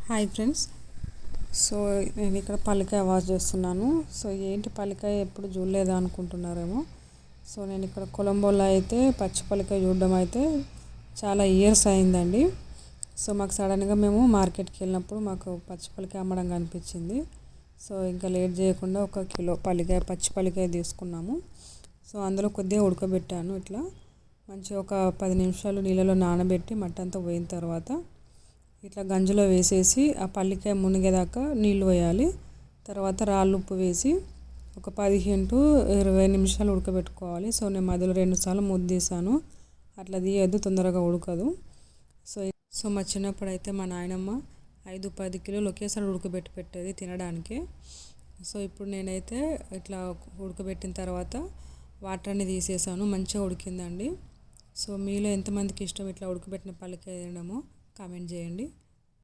Hi friends. So నేను ఇక్కడ పల్లికాయ wash చేస్తున్నాను. సో ఏంటి పల్లికాయ ఎప్పుడు చూడలేదా అనుకుంటున్నారేమో. సో నేను ఇక్కడ కొలంబోలో అయితే పచ్చి పల్లికాయ చూడడం అయితే చాలా ఇయర్స్ అయిందండి. సో మాకు సడన్గా మేము మార్కెట్కి వెళ్ళినప్పుడు మాకు పచ్చి పల్లికాయ అమ్మడం కనిపించింది. సో ఇంకా లేట్ చేయకుండా 1 కిలో పల్లికాయ పచ్చి పల్లికాయ తీసుకున్నాము. సో అందులో కొద్దిగా ఉడకబెట్టాను. ఇట్లా మంచిగా ఒక 10 నిమిషాలు నీళ్ళలో నానబెట్టి మట్టి అంతా పోయిన తర్వాత ఇట్లా గంజిలో వేసేసి ఆ పల్లికాయ మునిగేదాకా నీళ్ళు వేయాలి. తర్వాత రాళ్ళు ఉప్పు వేసి ఒక 15 to 20 నిమిషాలు ఉడకబెట్టుకోవాలి. సో నేను మధ్యలో 2 సార్లు తీసాను. అట్లా తీయద్దు, తొందరగా ఉడకదు. సో మా చిన్నప్పుడు అయితే మా నాయనమ్మ 5-10 కిలోలు ఒకేసారి ఉడకబెట్టి పెట్టేది తినడానికి. సో ఇప్పుడు నేనైతే ఇట్లా ఉడకబెట్టిన తర్వాత వాటర్ అన్ని తీసేసాను. మంచిగా ఉడికిందండి. సో మీలో ఎంతమందికి ఇష్టం ఇట్లా ఉడకబెట్టిన పల్లికాయ తినడమో కామెంట్ చేయండి.